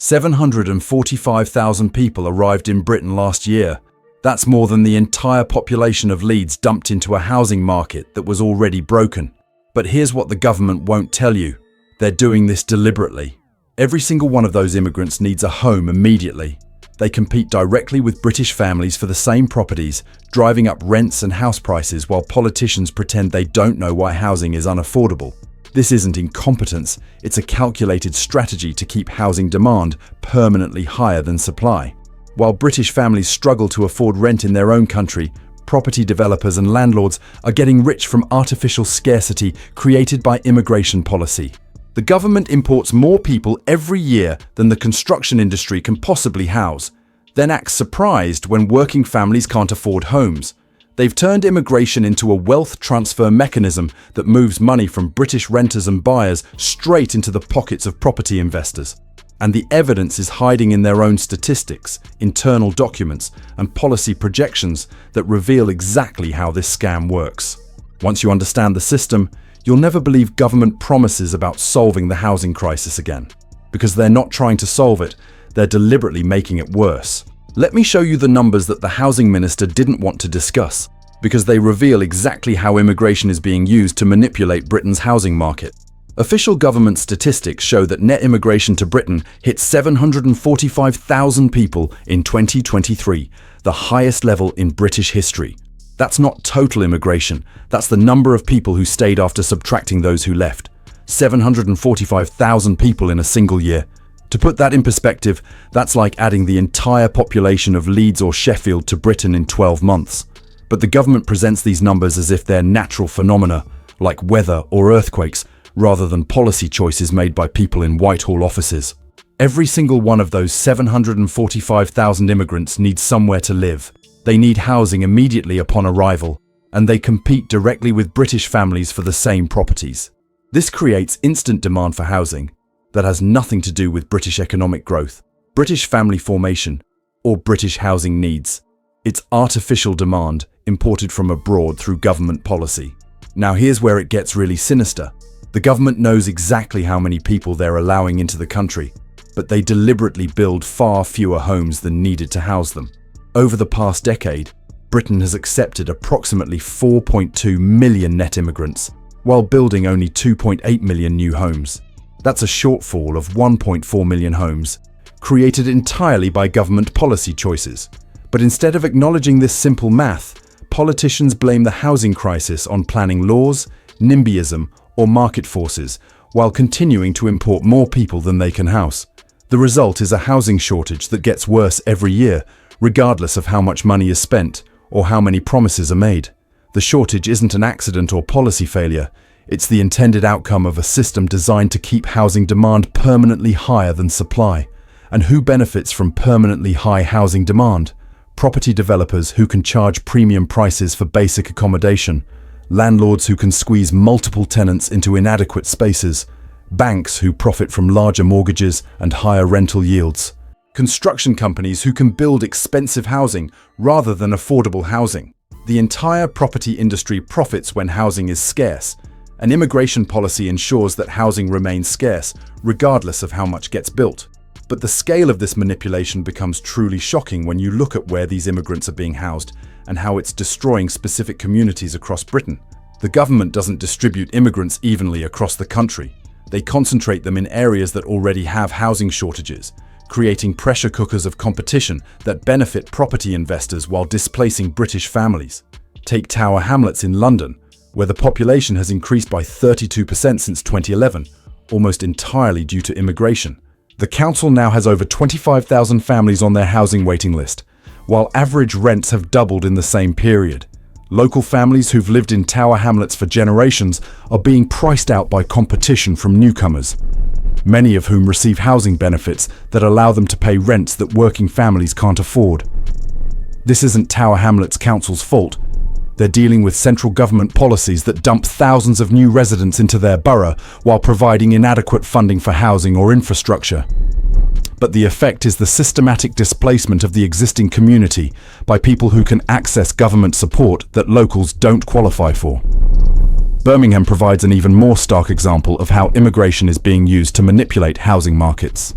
745,000 people arrived in Britain last year. That's more than the entire population of Leeds dumped into a housing market that was already broken. But here's what the government won't tell you. They're doing this deliberately. Every single one of those immigrants needs a home immediately. They compete directly with British families for the same properties, driving up rents and house prices while politicians pretend they don't know why housing is unaffordable. This isn't incompetence, it's a calculated strategy to keep housing demand permanently higher than supply. While British families struggle to afford rent in their own country, property developers and landlords are getting rich from artificial scarcity created by immigration policy. The government imports more people every year than the construction industry can possibly house, then acts surprised when working families can't afford homes. They've turned immigration into a wealth transfer mechanism that moves money from British renters and buyers straight into the pockets of property investors. And the evidence is hiding in their own statistics, internal documents, and policy projections that reveal exactly how this scam works. Once you understand the system, you'll never believe government promises about solving the housing crisis again. Because they're not trying to solve it, they're deliberately making it worse. Let me show you the numbers that the housing minister didn't want to discuss, because they reveal exactly how immigration is being used to manipulate Britain's housing market. Official government statistics show that net immigration to Britain hit 745,000 people in 2023, the highest level in British history. That's not total immigration, that's the number of people who stayed after subtracting those who left. 745,000 people in a single year. To put that in perspective, that's like adding the entire population of Leeds or Sheffield to Britain in 12 months. But the government presents these numbers as if they're natural phenomena, like weather or earthquakes, rather than policy choices made by people in Whitehall offices. Every single one of those 745,000 immigrants needs somewhere to live. They need housing immediately upon arrival, and they compete directly with British families for the same properties. This creates instant demand for housing that has nothing to do with British economic growth, British family formation, or British housing needs. It's artificial demand imported from abroad through government policy. Now here's where it gets really sinister. The government knows exactly how many people they're allowing into the country, but they deliberately build far fewer homes than needed to house them. Over the past decade, Britain has accepted approximately 4.2 million net immigrants, while building only 2.8 million new homes. That's a shortfall of 1.4 million homes, created entirely by government policy choices. But instead of acknowledging this simple math, politicians blame the housing crisis on planning laws, NIMBYism, or market forces, while continuing to import more people than they can house. The result is a housing shortage that gets worse every year, regardless of how much money is spent or how many promises are made. The shortage isn't an accident or policy failure. It's the intended outcome of a system designed to keep housing demand permanently higher than supply. And who benefits from permanently high housing demand? Property developers who can charge premium prices for basic accommodation, landlords who can squeeze multiple tenants into inadequate spaces, banks who profit from larger mortgages and higher rental yields, construction companies who can build expensive housing rather than affordable housing. The entire property industry profits when housing is scarce. An immigration policy ensures that housing remains scarce, regardless of how much gets built. But the scale of this manipulation becomes truly shocking when you look at where these immigrants are being housed and how it's destroying specific communities across Britain. The government doesn't distribute immigrants evenly across the country. They concentrate them in areas that already have housing shortages, creating pressure cookers of competition that benefit property investors while displacing British families. Take Tower Hamlets in London, where the population has increased by 32% since 2011, almost entirely due to immigration. The council now has over 25,000 families on their housing waiting list, while average rents have doubled in the same period. Local families who've lived in Tower Hamlets for generations are being priced out by competition from newcomers, many of whom receive housing benefits that allow them to pay rents that working families can't afford. This isn't Tower Hamlets Council's fault. They're dealing with central government policies that dump thousands of new residents into their borough while providing inadequate funding for housing or infrastructure. But the effect is the systematic displacement of the existing community by people who can access government support that locals don't qualify for. Birmingham provides an even more stark example of how immigration is being used to manipulate housing markets.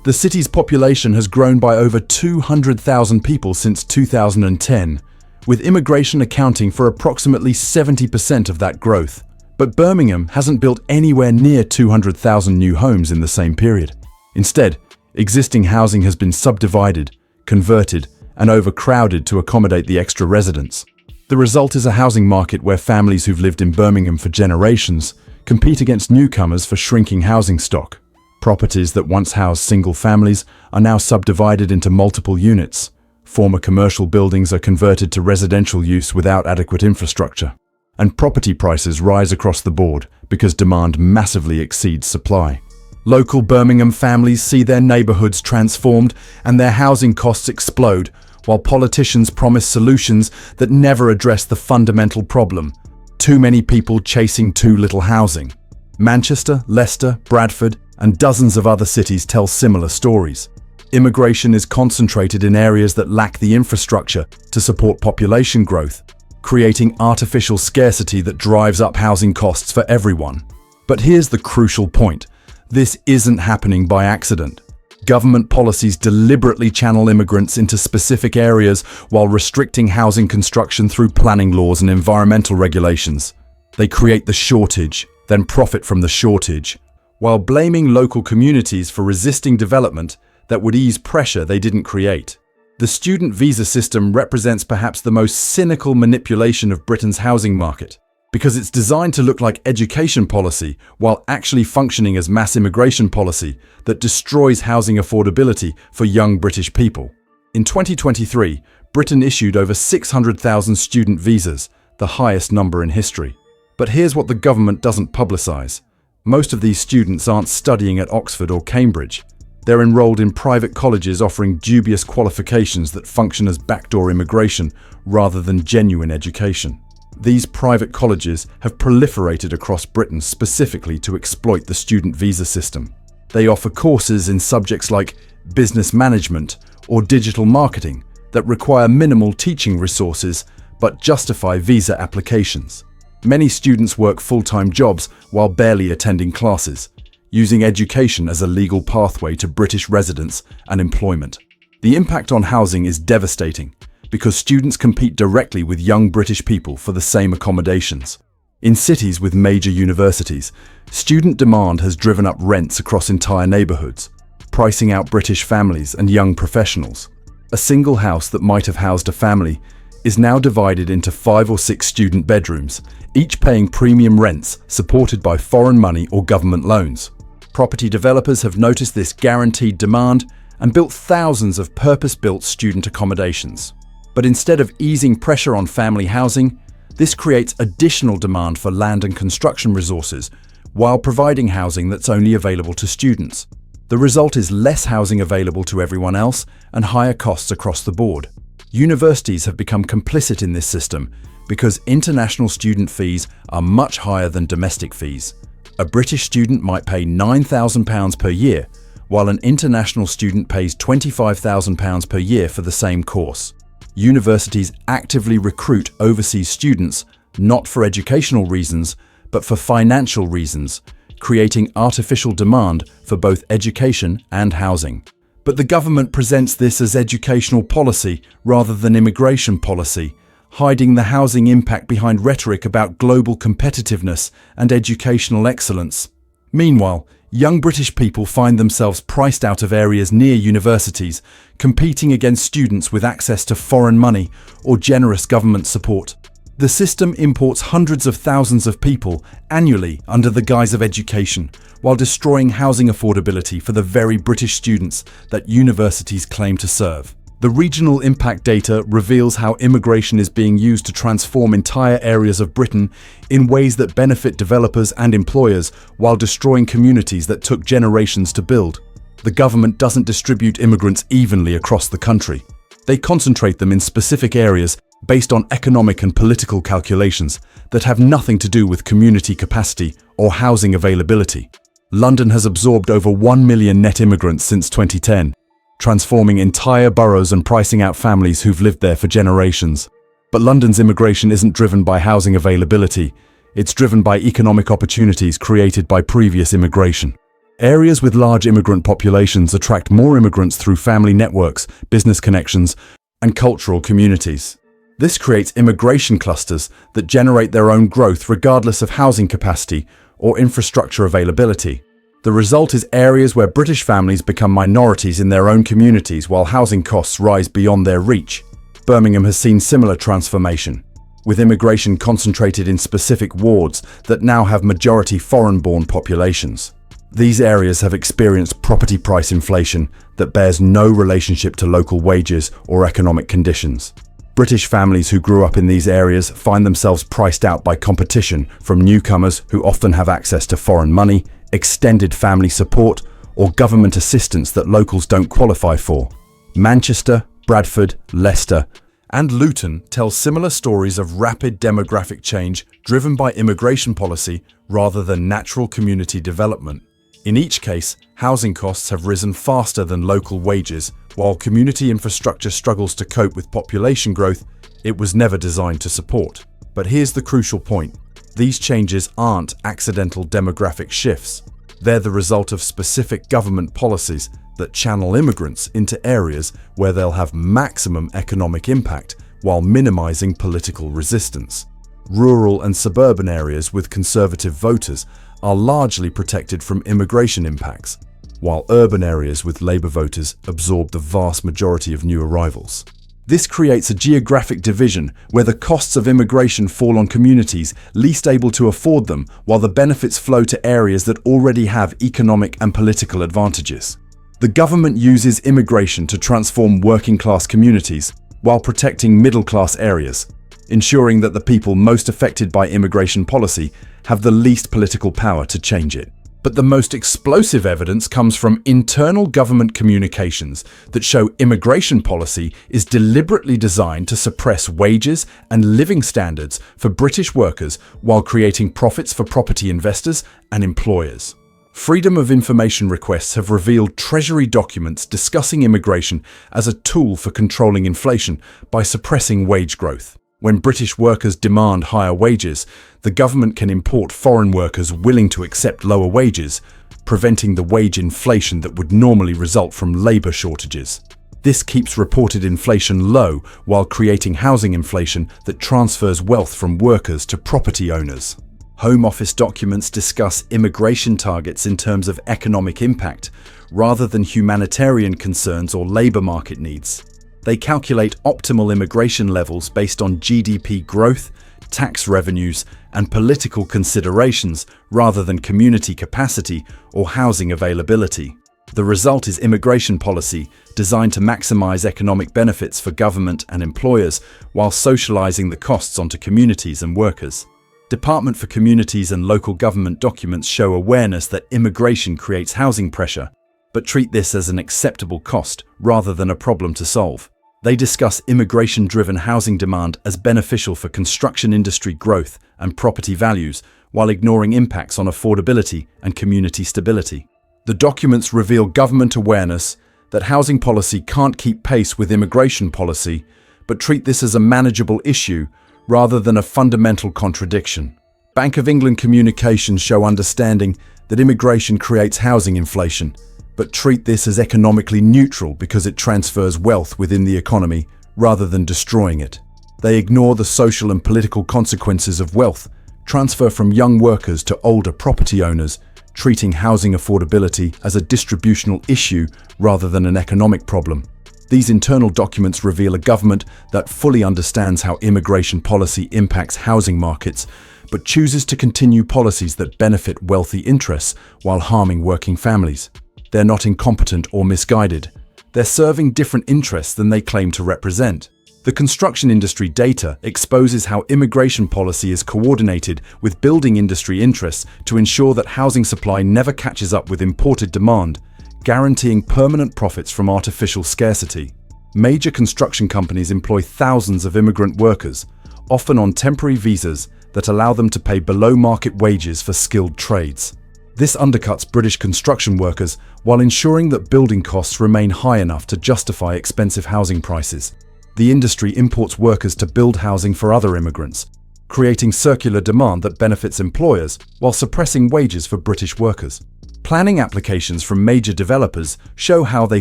The city's population has grown by over 200,000 people since 2010, with immigration accounting for approximately 70% of that growth. But Birmingham hasn't built anywhere near 200,000 new homes in the same period. Instead, existing housing has been subdivided, converted, and overcrowded to accommodate the extra residents. The result is a housing market where families who've lived in Birmingham for generations compete against newcomers for shrinking housing stock. Properties that once housed single families are now subdivided into multiple units. Former commercial buildings are converted to residential use without adequate infrastructure. And property prices rise across the board because demand massively exceeds supply. Local Birmingham families see their neighborhoods transformed and their housing costs explode, while politicians promise solutions that never address the fundamental problem: too many people chasing too little housing. Manchester, Leicester, Bradford, and dozens of other cities tell similar stories. Immigration is concentrated in areas that lack the infrastructure to support population growth, creating artificial scarcity that drives up housing costs for everyone. But here's the crucial point: this isn't happening by accident. Government policies deliberately channel immigrants into specific areas while restricting housing construction through planning laws and environmental regulations. They create the shortage, then profit from the shortage, while blaming local communities for resisting development that would ease pressure they didn't create. The student visa system represents perhaps the most cynical manipulation of Britain's housing market, because it's designed to look like education policy while actually functioning as mass immigration policy that destroys housing affordability for young British people. In 2023, Britain issued over 600,000 student visas, the highest number in history. But here's what the government doesn't publicise. Most of these students aren't studying at Oxford or Cambridge. They're enrolled in private colleges offering dubious qualifications that function as backdoor immigration rather than genuine education. These private colleges have proliferated across Britain specifically to exploit the student visa system. They offer courses in subjects like business management or digital marketing that require minimal teaching resources but justify visa applications. Many students work full-time jobs while barely attending classes, using education as a legal pathway to British residence and employment. The impact on housing is devastating, because students compete directly with young British people for the same accommodations. In cities with major universities, student demand has driven up rents across entire neighbourhoods, pricing out British families and young professionals. A single house that might have housed a family is now divided into 5 or 6 student bedrooms, each paying premium rents supported by foreign money or government loans. Property developers have noticed this guaranteed demand and built thousands of purpose-built student accommodations. But instead of easing pressure on family housing, this creates additional demand for land and construction resources while providing housing that's only available to students. The result is less housing available to everyone else and higher costs across the board. Universities have become complicit in this system because international student fees are much higher than domestic fees. A British student might pay £9,000 per year, while an international student pays £25,000 per year for the same course. Universities actively recruit overseas students, not for educational reasons, but for financial reasons, creating artificial demand for both education and housing. But the government presents this as educational policy rather than immigration policy, hiding the housing impact behind rhetoric about global competitiveness and educational excellence. Meanwhile, young British people find themselves priced out of areas near universities, competing against students with access to foreign money or generous government support. The system imports hundreds of thousands of people annually under the guise of education, while destroying housing affordability for the very British students that universities claim to serve. The regional impact data reveals how immigration is being used to transform entire areas of Britain in ways that benefit developers and employers while destroying communities that took generations to build. The government doesn't distribute immigrants evenly across the country. They concentrate them in specific areas based on economic and political calculations that have nothing to do with community capacity or housing availability. London has absorbed over 1 million net immigrants since 2010. Transforming entire boroughs and pricing out families who've lived there for generations. But London's immigration isn't driven by housing availability, it's driven by economic opportunities created by previous immigration. Areas with large immigrant populations attract more immigrants through family networks, business connections, and cultural communities. This creates immigration clusters that generate their own growth regardless of housing capacity or infrastructure availability. The result is areas where British families become minorities in their own communities while housing costs rise beyond their reach. Birmingham has seen similar transformation, with immigration concentrated in specific wards that now have majority foreign-born populations. These areas have experienced property price inflation that bears no relationship to local wages or economic conditions. British families who grew up in these areas find themselves priced out by competition from newcomers who often have access to foreign money, extended family support, or government assistance that locals don't qualify for. Manchester, Bradford, Leicester, and Luton tell similar stories of rapid demographic change driven by immigration policy rather than natural community development. In each case, housing costs have risen faster than local wages. While community infrastructure struggles to cope with population growth it was never designed to support. But here's the crucial point. These changes aren't accidental demographic shifts. They're the result of specific government policies that channel immigrants into areas where they'll have maximum economic impact while minimizing political resistance. Rural and suburban areas with conservative voters are largely protected from immigration impacts, while urban areas with Labour voters absorb the vast majority of new arrivals. This creates a geographic division where the costs of immigration fall on communities least able to afford them, while the benefits flow to areas that already have economic and political advantages. The government uses immigration to transform working-class communities while protecting middle-class areas, ensuring that the people most affected by immigration policy have the least political power to change it. But the most explosive evidence comes from internal government communications that show immigration policy is deliberately designed to suppress wages and living standards for British workers while creating profits for property investors and employers. Freedom of information requests have revealed Treasury documents discussing immigration as a tool for controlling inflation by suppressing wage growth. When British workers demand higher wages, the government can import foreign workers willing to accept lower wages, preventing the wage inflation that would normally result from labour shortages. This keeps reported inflation low while creating housing inflation that transfers wealth from workers to property owners. Home Office documents discuss immigration targets in terms of economic impact rather than humanitarian concerns or labour market needs. They calculate optimal immigration levels based on GDP growth, tax revenues, and political considerations rather than community capacity or housing availability. The result is immigration policy designed to maximize economic benefits for government and employers while socializing the costs onto communities and workers. Department for Communities and Local Government documents show awareness that immigration creates housing pressure, but treat this as an acceptable cost rather than a problem to solve. They discuss immigration-driven housing demand as beneficial for construction industry growth and property values, while ignoring impacts on affordability and community stability. The documents reveal government awareness that housing policy can't keep pace with immigration policy, but treat this as a manageable issue rather than a fundamental contradiction. Bank of England communications show understanding that immigration creates housing inflation, but treat this as economically neutral because it transfers wealth within the economy rather than destroying it. They ignore the social and political consequences of wealth transfer from young workers to older property owners, treating housing affordability as a distributional issue rather than an economic problem. These internal documents reveal a government that fully understands how immigration policy impacts housing markets, but chooses to continue policies that benefit wealthy interests while harming working families. They're not incompetent or misguided. They're serving different interests than they claim to represent. The construction industry data exposes how immigration policy is coordinated with building industry interests to ensure that housing supply never catches up with imported demand, guaranteeing permanent profits from artificial scarcity. Major construction companies employ thousands of immigrant workers, often on temporary visas that allow them to pay below-market wages for skilled trades. This undercuts British construction workers while ensuring that building costs remain high enough to justify expensive housing prices. The industry imports workers to build housing for other immigrants, creating circular demand that benefits employers while suppressing wages for British workers. Planning applications from major developers show how they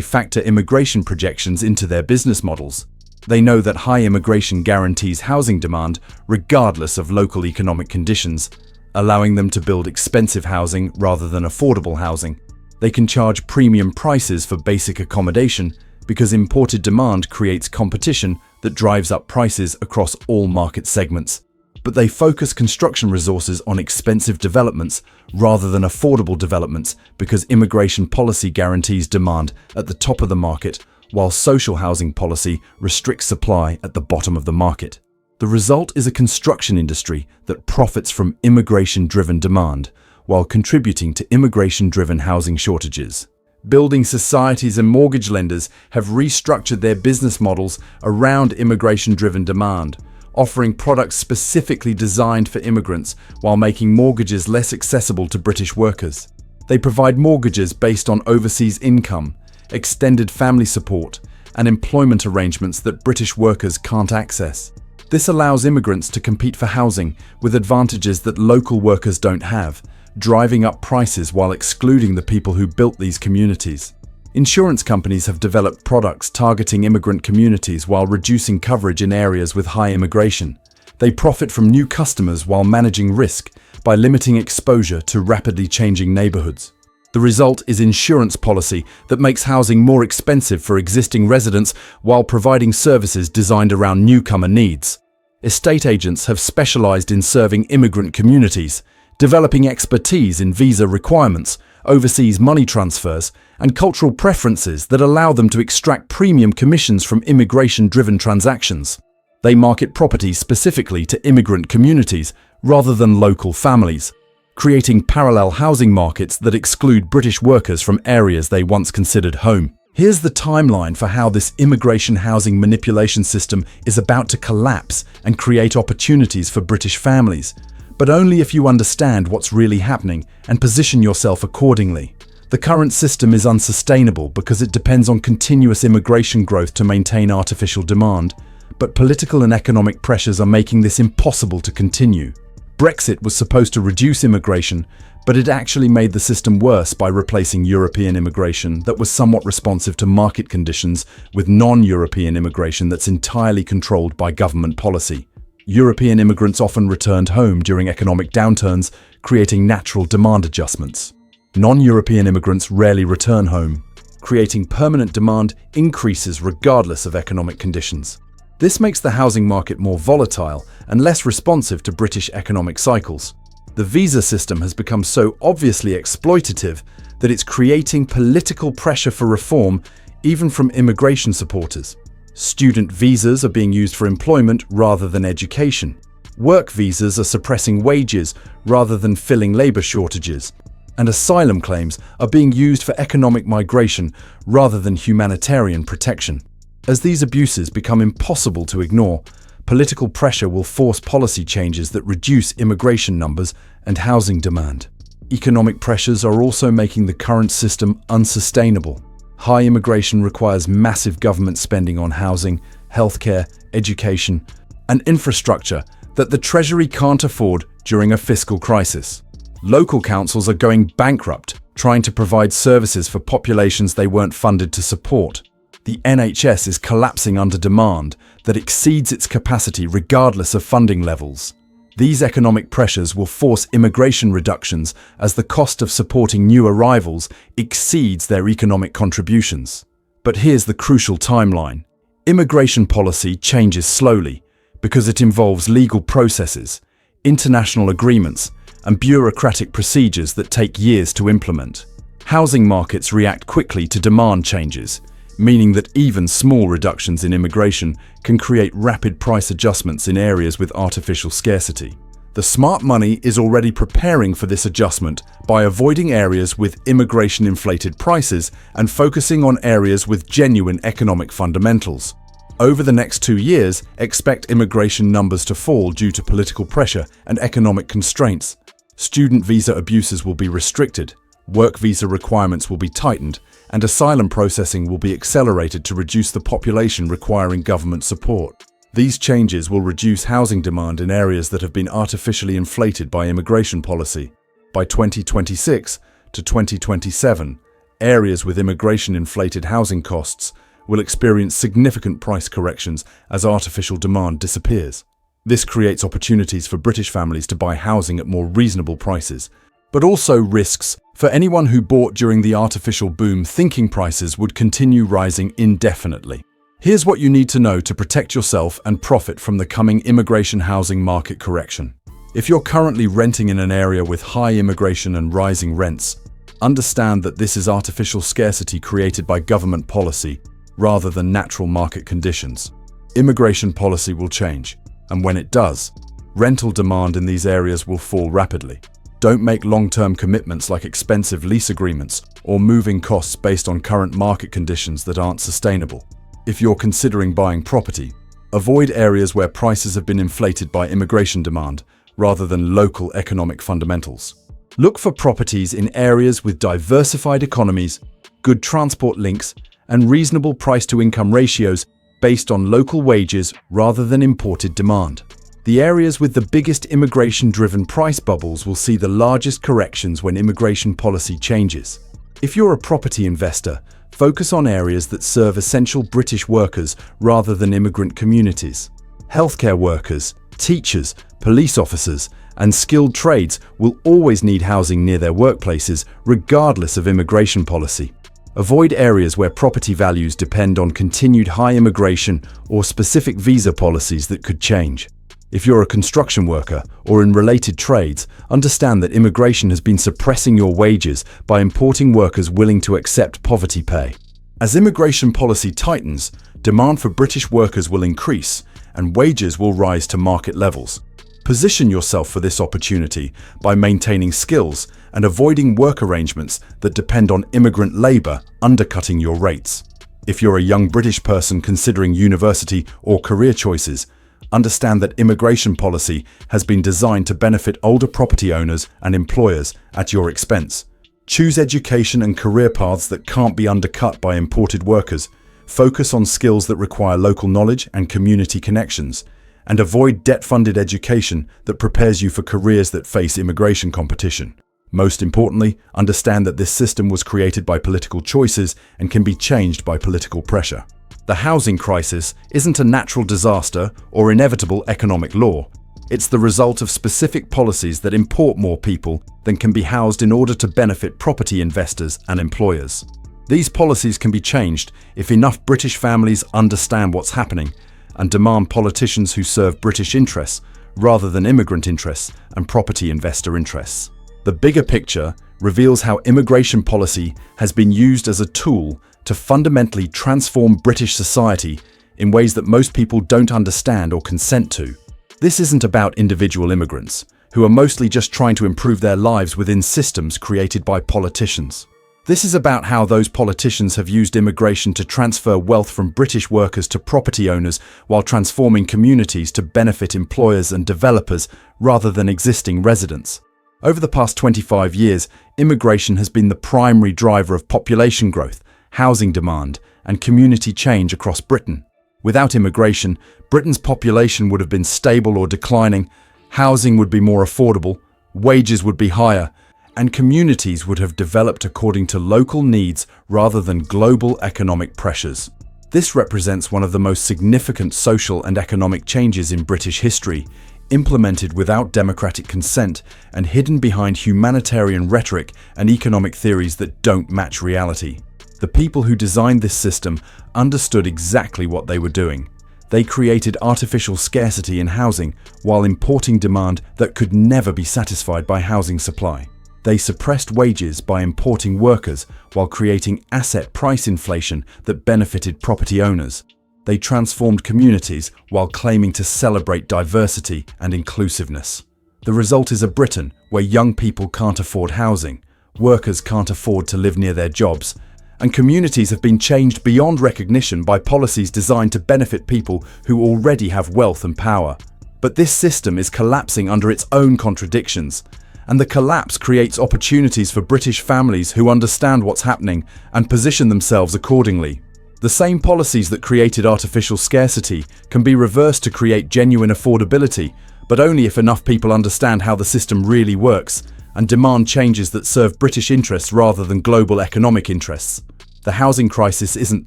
factor immigration projections into their business models. They know that high immigration guarantees housing demand regardless of local economic conditions, allowing them to build expensive housing rather than affordable housing. They can charge premium prices for basic accommodation because imported demand creates competition that drives up prices across all market segments. But they focus construction resources on expensive developments rather than affordable developments because immigration policy guarantees demand at the top of the market, while social housing policy restricts supply at the bottom of the market. The result is a construction industry that profits from immigration-driven demand while contributing to immigration-driven housing shortages. Building societies and mortgage lenders have restructured their business models around immigration-driven demand, offering products specifically designed for immigrants while making mortgages less accessible to British workers. They provide mortgages based on overseas income, extended family support, and employment arrangements that British workers can't access. This allows immigrants to compete for housing with advantages that local workers don't have, driving up prices while excluding the people who built these communities. Insurance companies have developed products targeting immigrant communities while reducing coverage in areas with high immigration. They profit from new customers while managing risk by limiting exposure to rapidly changing neighborhoods. The result is insurance policy that makes housing more expensive for existing residents while providing services designed around newcomer needs. Estate agents have specialized in serving immigrant communities, developing expertise in visa requirements, overseas money transfers, and cultural preferences that allow them to extract premium commissions from immigration-driven transactions. They market properties specifically to immigrant communities rather than local families, creating parallel housing markets that exclude British workers from areas they once considered home. Here's the timeline for how this immigration housing manipulation system is about to collapse and create opportunities for British families, but only if you understand what's really happening and position yourself accordingly. The current system is unsustainable because it depends on continuous immigration growth to maintain artificial demand, but political and economic pressures are making this impossible to continue. Brexit was supposed to reduce immigration, but it actually made the system worse by replacing European immigration that was somewhat responsive to market conditions with non-European immigration that's entirely controlled by government policy. European immigrants often returned home during economic downturns, creating natural demand adjustments. Non-European immigrants rarely return home, creating permanent demand increases regardless of economic conditions. This makes the housing market more volatile and less responsive to British economic cycles. The visa system has become so obviously exploitative that it's creating political pressure for reform, even from immigration supporters. Student visas are being used for employment rather than education. Work visas are suppressing wages rather than filling labour shortages. And asylum claims are being used for economic migration rather than humanitarian protection. As these abuses become impossible to ignore, political pressure will force policy changes that reduce immigration numbers and housing demand. Economic pressures are also making the current system unsustainable. High immigration requires massive government spending on housing, healthcare, education, and infrastructure that the Treasury can't afford during a fiscal crisis. Local councils are going bankrupt, trying to provide services for populations they weren't funded to support. The NHS is collapsing under demand that exceeds its capacity regardless of funding levels. These economic pressures will force immigration reductions as the cost of supporting new arrivals exceeds their economic contributions. But here's the crucial timeline. Immigration policy changes slowly because it involves legal processes, international agreements, and bureaucratic procedures that take years to implement. Housing markets react quickly to demand changes, meaning that even small reductions in immigration can create rapid price adjustments in areas with artificial scarcity. The smart money is already preparing for this adjustment by avoiding areas with immigration-inflated prices and focusing on areas with genuine economic fundamentals. Over the next 2 years, expect immigration numbers to fall due to political pressure and economic constraints. Student visa abuses will be restricted, work visa requirements will be tightened, and asylum processing will be accelerated to reduce the population requiring government support. These changes will reduce housing demand in areas that have been artificially inflated by immigration policy. By 2026 to 2027, areas with immigration-inflated housing costs will experience significant price corrections as artificial demand disappears. This creates opportunities for British families to buy housing at more reasonable prices, but also risks for anyone who bought during the artificial boom thinking prices would continue rising indefinitely. Here's what you need to know to protect yourself and profit from the coming immigration housing market correction. If you're currently renting in an area with high immigration and rising rents, understand that this is artificial scarcity created by government policy rather than natural market conditions. Immigration policy will change, and when it does, rental demand in these areas will fall rapidly. Don't make long-term commitments like expensive lease agreements or moving costs based on current market conditions that aren't sustainable. If you're considering buying property, avoid areas where prices have been inflated by immigration demand rather than local economic fundamentals. Look for properties in areas with diversified economies, good transport links, and reasonable price-to-income ratios based on local wages rather than imported demand. The areas with the biggest immigration-driven price bubbles will see the largest corrections when immigration policy changes. If you're a property investor, focus on areas that serve essential British workers rather than immigrant communities. Healthcare workers, teachers, police officers, and skilled trades will always need housing near their workplaces, regardless of immigration policy. Avoid areas where property values depend on continued high immigration or specific visa policies that could change. If you're a construction worker or in related trades, understand that immigration has been suppressing your wages by importing workers willing to accept poverty pay. As immigration policy tightens, demand for British workers will increase and wages will rise to market levels. Position yourself for this opportunity by maintaining skills and avoiding work arrangements that depend on immigrant labour undercutting your rates. If you're a young British person considering university or career choices, understand that immigration policy has been designed to benefit older property owners and employers at your expense. Choose education and career paths that can't be undercut by imported workers. Focus on skills that require local knowledge and community connections, and avoid debt-funded education that prepares you for careers that face immigration competition. Most importantly, understand that this system was created by political choices and can be changed by political pressure. The housing crisis isn't a natural disaster or inevitable economic law. It's the result of specific policies that import more people than can be housed in order to benefit property investors and employers. These policies can be changed if enough British families understand what's happening and demand politicians who serve British interests rather than immigrant interests and property investor interests. The bigger picture reveals how immigration policy has been used as a tool to fundamentally transform British society in ways that most people don't understand or consent to. This isn't about individual immigrants, who are mostly just trying to improve their lives within systems created by politicians. This is about how those politicians have used immigration to transfer wealth from British workers to property owners while transforming communities to benefit employers and developers rather than existing residents. Over the past 25 years, immigration has been the primary driver of population growth, housing demand, and community change across Britain. Without immigration, Britain's population would have been stable or declining, housing would be more affordable, wages would be higher, and communities would have developed according to local needs rather than global economic pressures. This represents one of the most significant social and economic changes in British history, implemented without democratic consent and hidden behind humanitarian rhetoric and economic theories that don't match reality. The people who designed this system understood exactly what they were doing. They created artificial scarcity in housing while importing demand that could never be satisfied by housing supply. They suppressed wages by importing workers while creating asset price inflation that benefited property owners. They transformed communities while claiming to celebrate diversity and inclusiveness. The result is a Britain where young people can't afford housing, workers can't afford to live near their jobs, and communities have been changed beyond recognition by policies designed to benefit people who already have wealth and power. But this system is collapsing under its own contradictions, and the collapse creates opportunities for British families who understand what's happening and position themselves accordingly. The same policies that created artificial scarcity can be reversed to create genuine affordability, but only if enough people understand how the system really works and demand changes that serve British interests rather than global economic interests. The housing crisis isn't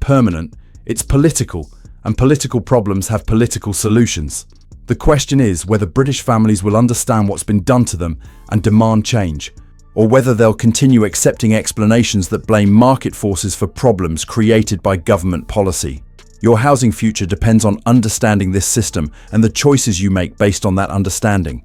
permanent, it's political, and political problems have political solutions. The question is whether British families will understand what's been done to them and demand change, or whether they'll continue accepting explanations that blame market forces for problems created by government policy. Your housing future depends on understanding this system and the choices you make based on that understanding.